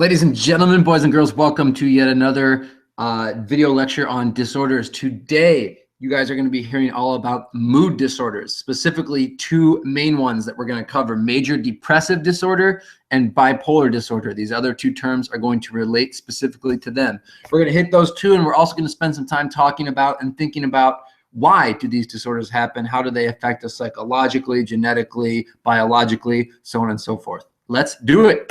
Ladies and gentlemen, boys and girls, welcome to yet another video lecture on disorders. Today, you guys are going to be hearing all about mood disorders, specifically two main ones that we're going to cover: major depressive disorder and bipolar disorder. These other two terms are going to relate specifically to them. We're going to hit those two, and we're also going to spend some time talking about and thinking about why do these disorders happen, how do they affect us psychologically, genetically, biologically, so on and so forth. Let's do it.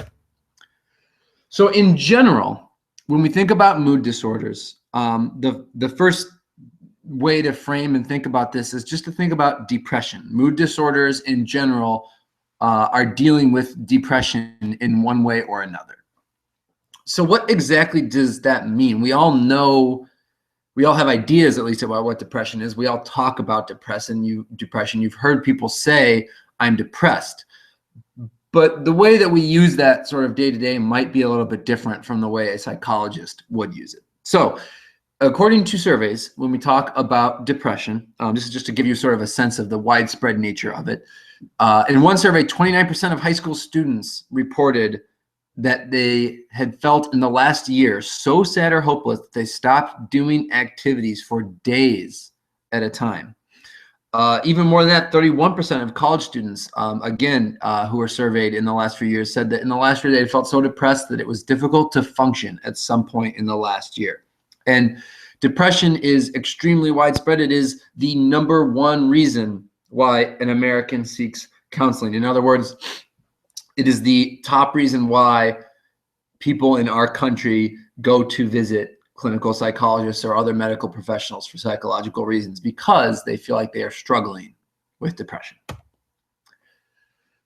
So in general, when we think about mood disorders, the first way to frame and think about this is just to think about depression. Mood disorders in general are dealing with depression in one way or another. So what exactly does that mean? We all know, we all have ideas at least about what depression is. We all talk about depression. You've heard people say, "I'm depressed." But the way that we use that sort of day-to-day might be a little bit different from the way a psychologist would use it. So according to surveys, when we talk about depression, this is just to give you sort of a sense of the widespread nature of it. In one survey, 29% of high school students reported that they had felt in the last year so sad or hopeless that they stopped doing activities for days at a time. Even more than that, 31% of college students, who were surveyed in the last few years, said that in the last year they felt so depressed that it was difficult to function at some point in the last year. And depression is extremely widespread. It is the #1 reason why an American seeks counseling. In other words, it is the top reason why people in our country go to visit clinical psychologists or other medical professionals for psychological reasons, because they feel like they are struggling with depression.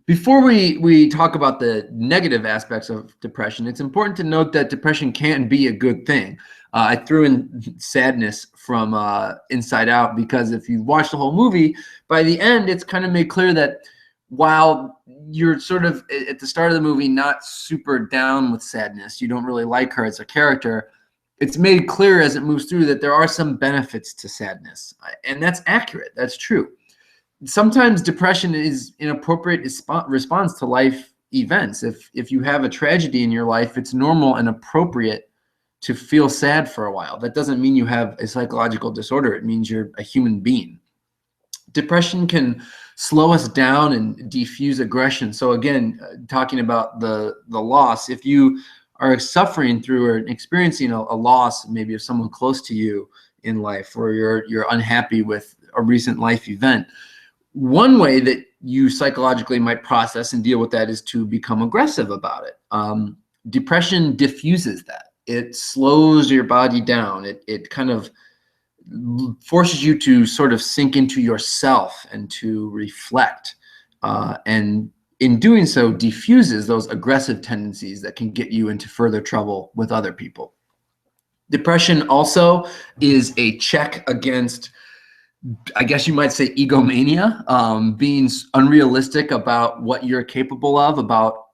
Before we talk about the negative aspects of depression, it's important to note that depression can be a good thing. I threw in sadness from Inside Out, because if you watch the whole movie, by the end, it's kind of made clear that while you're sort of at the start of the movie not super down with sadness, you don't really like her as a character, it's made clear as it moves through that there are some benefits to sadness. And that's accurate. That's true. Sometimes depression is an appropriate response to life events. If you have a tragedy in your life, it's normal and appropriate to feel sad for a while. That doesn't mean you have a psychological disorder. It means you're a human being. Depression can slow us down and diffuse aggression. So again, talking about the loss, if you are suffering through or experiencing a loss, maybe of someone close to you in life, or you're unhappy with a recent life event, one way that you psychologically might process and deal with that is to become aggressive about it. Depression diffuses that. It slows your body down. It kind of forces you to sort of sink into yourself and to reflect, and in doing so, diffuses those aggressive tendencies that can get you into further trouble with other people. Depression also is a check against, I guess you might say, egomania, being unrealistic about what you're capable of, about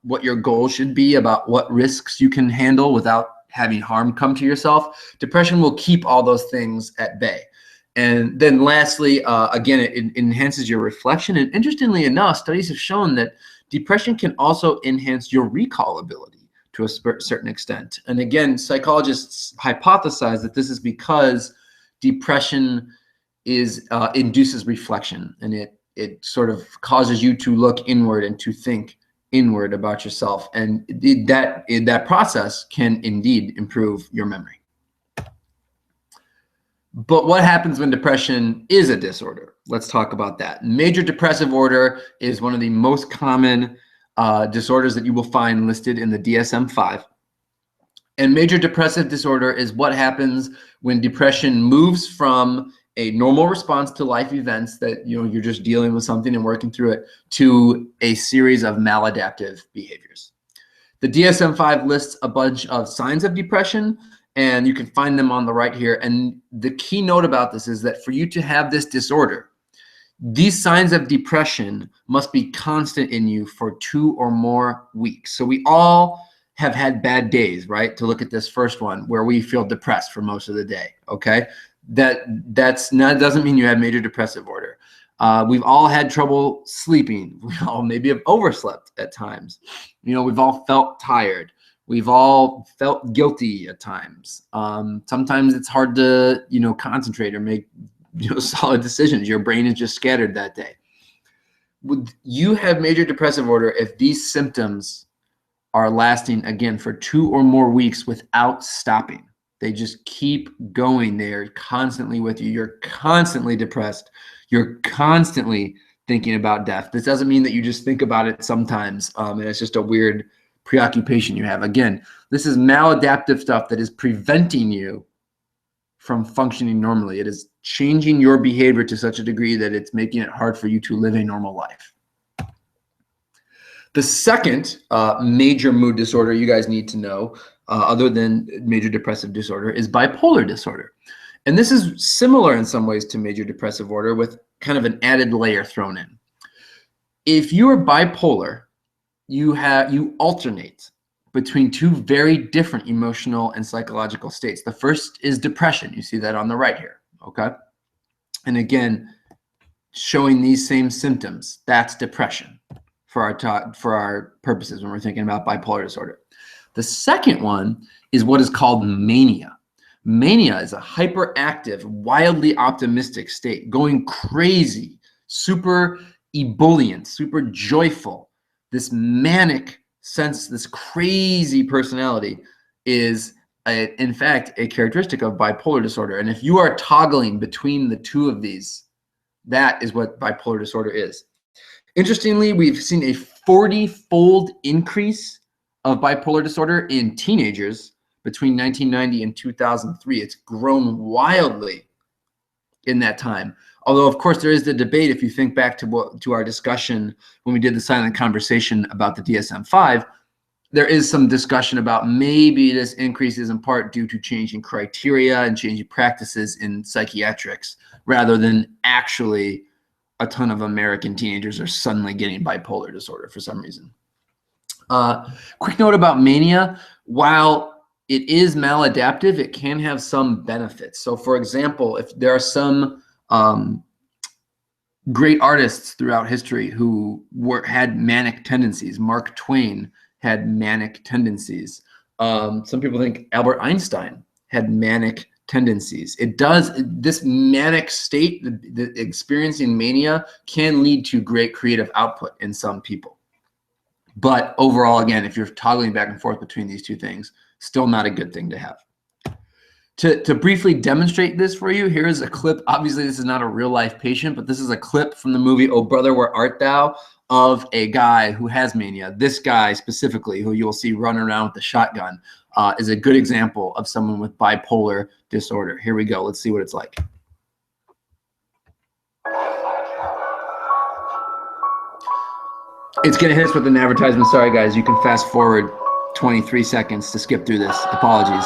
what your goal should be, about what risks you can handle without having harm come to yourself. Depression will keep all those things at bay. And then lastly, again, it enhances your reflection. And interestingly enough, studies have shown that depression can also enhance your recall ability to a certain extent. And again, psychologists hypothesize that this is because depression induces reflection, and it sort of causes you to look inward and to think inward about yourself. And that process can indeed improve your memory. But what happens when depression is a disorder? Let's talk about that. Major depressive order is one of the most common disorders that you will find listed in the DSM-5. And major depressive disorder is what happens when depression moves from a normal response to life events that you're just dealing with something and working through it, to a series of maladaptive behaviors. The DSM-5 lists a bunch of signs of depression, and you can find them on the right here. And the key note about this is that for you to have this disorder, these signs of depression must be constant in you for 2 or more weeks. So we all have had bad days, right? To look at this first one, where we feel depressed for most of the day, okay? Doesn't mean you have major depressive order. We've all had trouble sleeping. We all maybe have overslept at times. We've all felt tired. We've all felt guilty at times. Sometimes it's hard to, concentrate or make, solid decisions. Your brain is just scattered that day. Would you have major depressive disorder if these symptoms are lasting, again, for 2 or more weeks without stopping? They just keep going. They're constantly with you. You're constantly depressed. You're constantly thinking about death. This doesn't mean that you just think about it sometimes, and it's just a weird preoccupation you have. Again, this is maladaptive stuff that is preventing you from functioning normally. It is changing your behavior to such a degree that it's making it hard for you to live a normal life. The second major mood disorder you guys need to know, other than major depressive disorder, is bipolar disorder. And this is similar in some ways to major depressive disorder with kind of an added layer thrown in. If you are bipolar, you alternate between 2 very different emotional and psychological states. The first is depression. You see that on the right here, okay? And again, showing these same symptoms, that's depression for our purposes when we're thinking about bipolar disorder. The second one is what is called mania. Mania is a hyperactive, wildly optimistic state, going crazy, super ebullient, super joyful. This manic sense, this crazy personality is, in fact, a characteristic of bipolar disorder. And if you are toggling between the 2 of these, that is what bipolar disorder is. Interestingly, we've seen a 40-fold increase of bipolar disorder in teenagers between 1990 and 2003. It's grown wildly in that time. Although, of course, there is the debate. If you think back to our discussion when we did the silent conversation about the DSM-5, there is some discussion about maybe this increase is in part due to changing criteria and changing practices in psychiatrics, rather than actually a ton of American teenagers are suddenly getting bipolar disorder for some reason. Quick note about mania. While it is maladaptive, it can have some benefits. So, for example, if there are some great artists throughout history who had manic tendencies. Mark Twain had manic tendencies. Some people think Albert Einstein had manic tendencies. This manic state, the experiencing mania, can lead to great creative output in some people. But overall, again, if you're toggling back and forth between these 2 things, still not a good thing to have. To briefly demonstrate this for you, here is a clip. Obviously, this is not a real-life patient, but this is a clip from the movie Oh Brother, Where Art Thou? Of a guy who has mania. This guy specifically, who you'll see running around with the shotgun, is a good example of someone with bipolar disorder. Here we go. Let's see what it's like. It's going to hit us with an advertisement. Sorry, guys. You can fast forward 23 seconds to skip through this. Apologies.